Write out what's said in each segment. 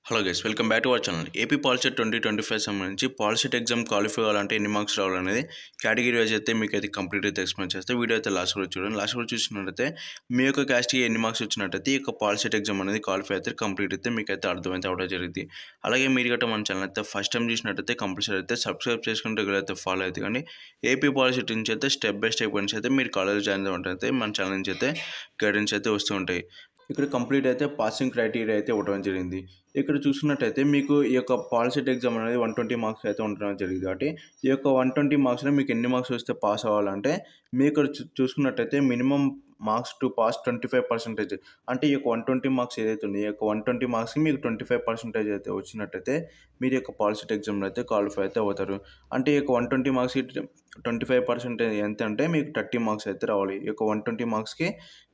Hello guys, welcome back to our channel. AP POLYCET 2025 సంబంధించి POLYCET exam qualify అవ్వాలంటే ఎన్ని marks రావాలనేది category wise అయితే మీకు అయితే కంప్లీట్ అయితే ఎక్స్ప్లెయిన్ చేస్తే వీడియో అయితే లాస్ట్ వరకు చూడండి. లాస్ట్ వరకు చూసినట్టయితే మీ యొక్క క్యాస్ట్కి ఎన్ని మార్క్స్ వచ్చినట్టయితే ఈ యొక్క పాలిసెట్ ఎగ్జామ్ అనేది క్వాలిఫై అయితే కంప్లీట్ అయితే మీకు అయితే అర్థమైతే అవడం జరిగింది. అలాగే మీరు గట్రా మన ఛానల్ అయితే ఫస్ట్ టైం చూసినట్టయితే కంపల్సరీ అయితే సబ్స్క్రైబ్ చేసుకుని రెగ్యులర్ అయితే ఫాలో అయితే కానీ ఏపీ పాలిసెట్ నుంచి అయితే స్టెప్ బై స్టెప్ నుంచి అయితే మీరు కాలేజ్ జాయిన్ అవ్వడానికి మన ఛానల్ నుంచి అయితే గైడెన్స్ అయితే వస్తూ ఉంటాయి. ఇక్కడ కంప్లీట్ అయితే పాసింగ్ క్రైటీరియా అయితే ఇవ్వడం జరిగింది. ఇక్కడ చూసుకున్నట్టయితే మీకు ఈ యొక్క పాలిసెట్ ఎగ్జామ్ అనేది 120 మార్క్స్ అయితే ఉండడం జరిగింది. కాబట్టి ఈ యొక్క 120 మార్క్స్లో మీకు ఎన్ని మార్క్స్ వస్తే పాస్ అవ్వాలంటే మీకు ఇక్కడ చూసుకున్నట్టయితే మినిమం మార్క్స్ టు పాస్ 25%. అంటే ఈ యొక్క 120 మార్క్స్ ఏదైతే ఉన్నాయో ఈ యొక్క 120 మార్క్స్కి మీకు 25% అయితే వచ్చినట్టయితే మీరు యొక్క పాలిసెట్ ఎగ్జామ్లో అయితే క్వాలిఫై అయితే అవుతారు. అంటే ఈ యొక్క 120 మార్క్స్కి 25% ఎంత అంటే మీకు 30 మార్క్స్ అయితే రావాలి. ఈ యొక్క 120 మార్క్స్కి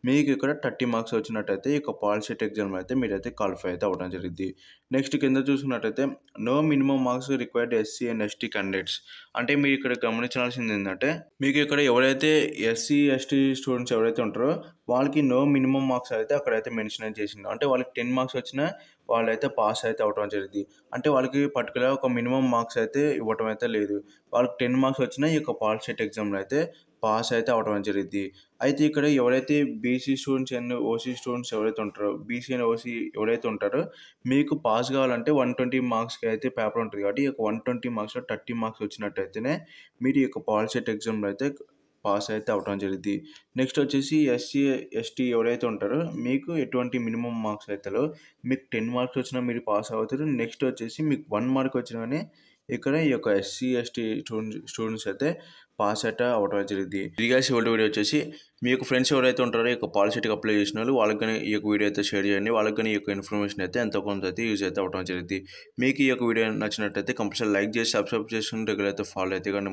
మీకు ఇక్కడ 30 మార్క్స్ వచ్చినట్టయితే ఈ యొక్క పాలిసెట్ ఎగ్జామ్ అయితే మీరైతే క్వాలిఫై అయితే అవ్వడం జరిగింది. నెక్స్ట్ కింద చూసుకున్నట్టయితే no minimum marks required SC and ST candidates. అంటే మీరు ఇక్కడ గమనించాల్సింది ఏంటంటే మీకు ఇక్కడ ఎవరైతే ఎస్సీ ఎస్టీ స్టూడెంట్స్ ఎవరైతే ఉంటారో వాళ్ళకి నో మినిమం మార్క్స్ అయితే అక్కడైతే మెన్షన్ చేసింది. అంటే వాళ్ళకి 10 మార్క్స్ వచ్చినా వాళ్ళైతే పాస్ అయితే అవ్వడం జరిగింది. అంటే వాళ్ళకి పర్టికులర్ ఒక మినిమం మార్క్స్ అయితే ఇవ్వటం అయితే లేదు. వాళ్ళకి 10 మార్క్స్ వచ్చినా ఈ యొక్క పాలిసెట్ ఎగ్జామ్లో అయితే పాస్ అయితే అవ్వడం జరిగింది. అయితే ఇక్కడ ఎవరైతే BC students and OC students ఎవరైతే ఉంటారో బీసీ అండ్ ఓసీ ఎవరైతే ఉంటారో మీకు పాస్ కావాలంటే 120 మార్క్స్కి అయితే పేపర్ ఉంటుంది. కాబట్టి ఈ యొక్క 120 మార్క్స్లో 30 మార్క్స్ వచ్చినట్టయితేనే మీరు ఈ యొక్క పాలిసెట్ ఎగ్జామ్లో అయితే పాస్ అయితే అవ్వడం జరిగింది. నెక్స్ట్ వచ్చేసి ఎస్సీ ఎస్టీ ఎవరైతే ఉంటారో మీకు ఎటువంటి మినిమం మార్క్స్ అయితే మీకు 10 మార్క్స్ వచ్చినా మీరు పాస్ అవుతారు. నెక్స్ట్ వచ్చేసి మీకు 1 మార్క్ వచ్చినా కానీ ఇక్కడ ఈ యొక్క ఎస్సీ ఎస్టీ స్టూడెంట్స్ అయితే పాస్ అయితే అవ్వడం జరిగింది. ఇదిగా చివరి వీడియో వచ్చేసి మీ యొక్క ఫ్రెండ్స్ ఎవరైతే ఉంటారో ఈ యొక్క పాలిసెట్కి అప్లై చేసిన వాళ్ళు వాళ్ళకి కానీ ఈ యొక్క వీడియో అయితే షేర్ చేయండి. వాళ్ళకి కానీ ఈ యొక్క ఇన్ఫర్మేషన్ అయితే ఎంతో కొంత అయితే యూజ్ అయితే అవ్వడం జరిగింది. మీకు ఈ యొక్క వీడియో నచ్చినట్టయితే కంపల్సరీ లైక్ చేసి సబ్స్క్రైబ్ చేసుకుని రెగ్యులర్ అయితే ఫాలో అయితే కానీ